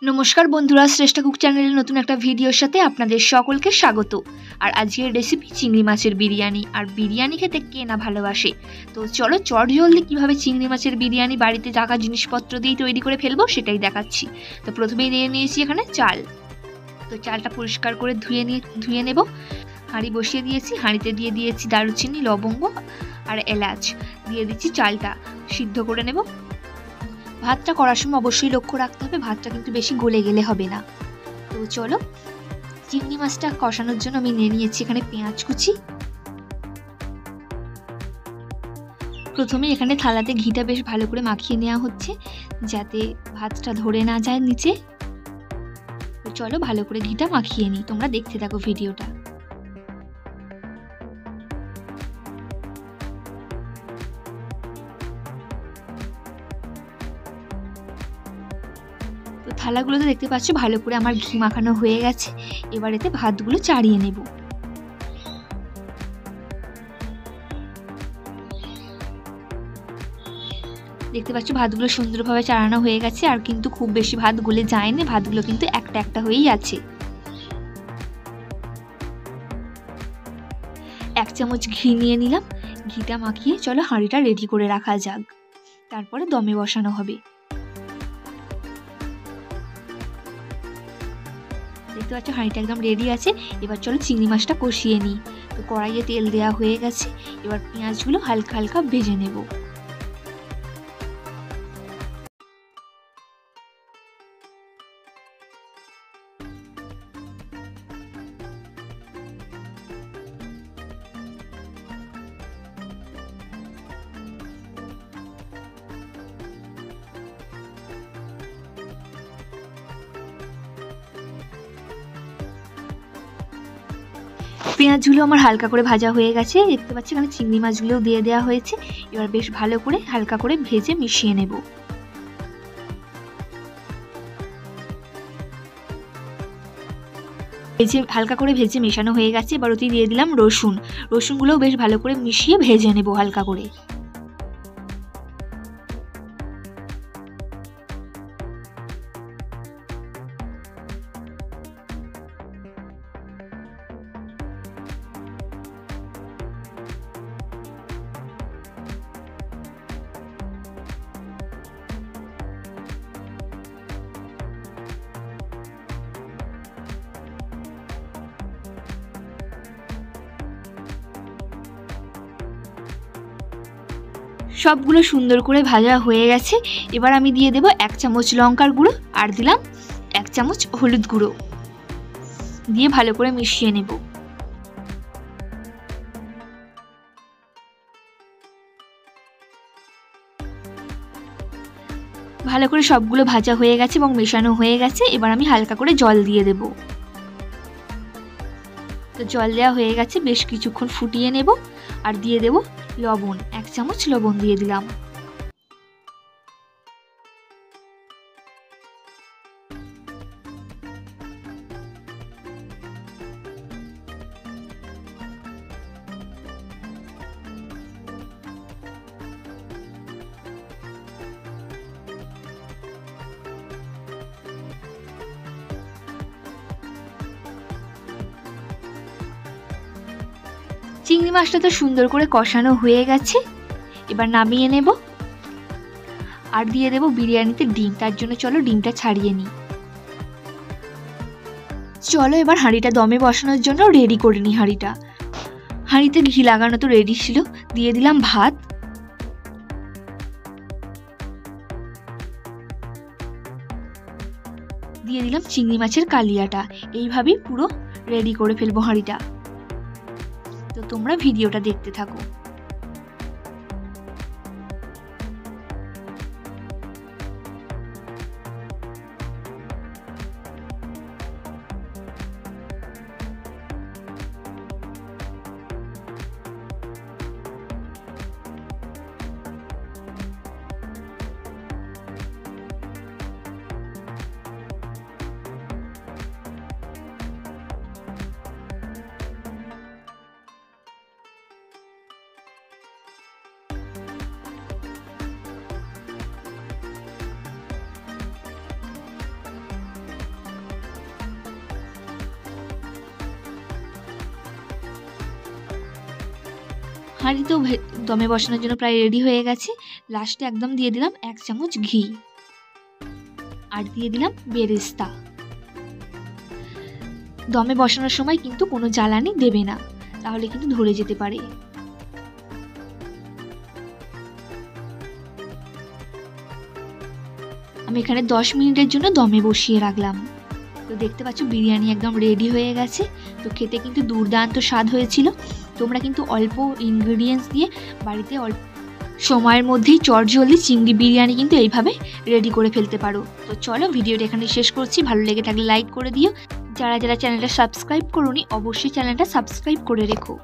নমস্কার বন্ধুরা, শ্রেষ্ঠা কুক চ্যানেলের নতুন একটা ভিডিওর সাথে আপনাদের সকলকে স্বাগত। আর আজকের রেসিপি চিংড়ি মাছের বিরিয়ানি। আর বিরিয়ানি খেতে কে না ভালোবাসে। তো চলো চটজলদি কীভাবে চিংড়ি মাছের বিরিয়ানি বাড়িতে থাকা জিনিসপত্র দিয়ে তৈরি করে ফেলবো সেটাই দেখাচ্ছি। তো প্রথমেই নিয়ে নিয়েছি এখানে চাল। তো চালটা পরিষ্কার করে ধুয়ে নেব। হাঁড়ি বসিয়ে দিয়েছি, হাঁড়িতে দিয়ে দিয়েছি দারুচিনি, লবঙ্গ আর এলাচ। দিয়ে দিচ্ছি চালটা সিদ্ধ করে নেব। ভাতটা করার সময় অবশ্যই লক্ষ্য রাখতে হবে, ভাতটা কিন্তু বেশি গলে গেলে হবে না। তো চলো, চিংড়ি মাছটা কষানোর জন্য আমি নিয়ে নিয়েছি এখানে পেঁয়াজ কুচি। প্রথমে এখানে থালাতে ঘিটা বেশ ভালো করে মাখিয়ে নেওয়া হচ্ছে যাতে ভাতটা ধরে না যায় নিচে। তো চলো ভালো করে ঘিটা মাখিয়ে নিই, তোমরা দেখতে থাকো ভিডিওটা। তো থালাগুলোতে দেখতে পাচ্ছ ভালো করে আমার ঘি মাখানো হয়ে গেছে। এবার এতে ভাতগুলো চাড়িয়ে নেব। দেখতে পাচ্ছ ভাতগুলো সুন্দরভাবে চাড়ানো হয়ে গেছে, আর কিন্তু খুব বেশি ভাত গলে যায়নি, ভাতগুলো কিন্তু একটা একটা হয়েই আছে। 1 চামচ ঘি নিয়ে নিলাম। ঘিটা মাখিয়ে চলো হাঁড়িটা রেডি করে রাখা যাক, তারপরে দমে বসানো হবে। দেখতে পাচ্ছ হাঁড়িটা একদম রেডি আছে। এবার চলো চিংড়ি মাছটা কষিয়ে নিই। তো কড়াইয়ে তেল দেওয়া হয়ে গেছে, এবার পেঁয়াজগুলো হালকা হালকা ভেজে নেব। পেঁয়াজগুলো আমার হালকা করে ভাজা হয়ে গেছে। দেখতে পাচ্ছি এখানে চিংড়ি মাছগুলোও দিয়ে দেওয়া হয়েছে। এবার বেশ ভালো করে হালকা করে ভেজে মিশিয়ে নেব। হালকা করে ভেজে মেশানো হয়ে গেছে। এবার ওতে দিয়ে দিলাম রসুনগুলোও বেশ ভালো করে মিশিয়ে ভেজে নেব হালকা করে। সবগুলো সুন্দর করে ভাজা হয়ে গেছে। এবার আমি দিয়ে দেব 1 চামচ লঙ্কার গুঁড়ো, আর দিলাম 1 চামচ হলুদ গুঁড়ো, দিয়ে ভালো করে মিশিয়ে নেব। ভালো করে সবগুলো ভাজা হয়ে গেছে এবং মেশানো হয়ে গেছে। এবার আমি হালকা করে জল দিয়ে দেব। তো জল দেওয়া হয়ে গেছে, বেশ কিছুক্ষণ ফুটিয়ে নেব। আর দিয়ে দেব লবণ, 1 চামচ লবণ দিয়ে দিলাম। চিংড়ি মাছটা তো সুন্দর করে কষানো হয়ে গেছে। এবার নামিয়ে নেব আর দিয়ে দেব বিরিয়ানিতে ডিম। তার জন্য চলো ডিমটা ছাড়িয়ে নিই। চলো এবার হাঁড়িটা দমে বসানোর জন্য রেডি করে নিই। হাঁড়িতে ঘি লাগানো তো রেডি ছিল। দিয়ে দিলাম ভাত, দিয়ে দিলাম চিংড়ি মাছের কালিয়াটা। এইভাবেই পুরো রেডি করে ফেলবো হাঁড়িটা। তো তোমরা ভিডিওটা দেখতে থাকো। হাঁড়ি তো দমে বসানোর জন্য প্রায় রেডি হয়ে গেছে। লাস্টে একদম দিয়ে দিলাম 1 চামচ ঘি আর দিয়ে দিলাম বেরেস্তা। দমে বসানোর সময় কিন্তু কোনো জ্বালানি দেবে না, তাহলে কিন্তু ধরে যেতে পারে। আমি এখানে 10 মিনিটের জন্য দমে বসিয়ে রাখলাম। তো দেখতে পাচ্ছ বিরিয়ানি একদম রেডি হয়ে গেছে। তো খেতে কিন্তু দুর্দান্ত স্বাদ হয়েছিল। তোমরা কিন্তু অল্প ইনগ্রেডিয়েন্টস দিয়ে বাড়িতে অল্প সময়ের মধ্যেই চটজলদি চিংড়ি বিরিয়ানি কিন্তু এইভাবে রেডি করে ফেলতে পারো। তো চলো ভিডিওটা এখানে শেষ করছি। ভালো লেগে থাকলে লাইক করে দিও। যারা যারা চ্যানেলটা সাবস্ক্রাইব করোনি অবশ্যই চ্যানেলটা সাবস্ক্রাইব করে রেখো।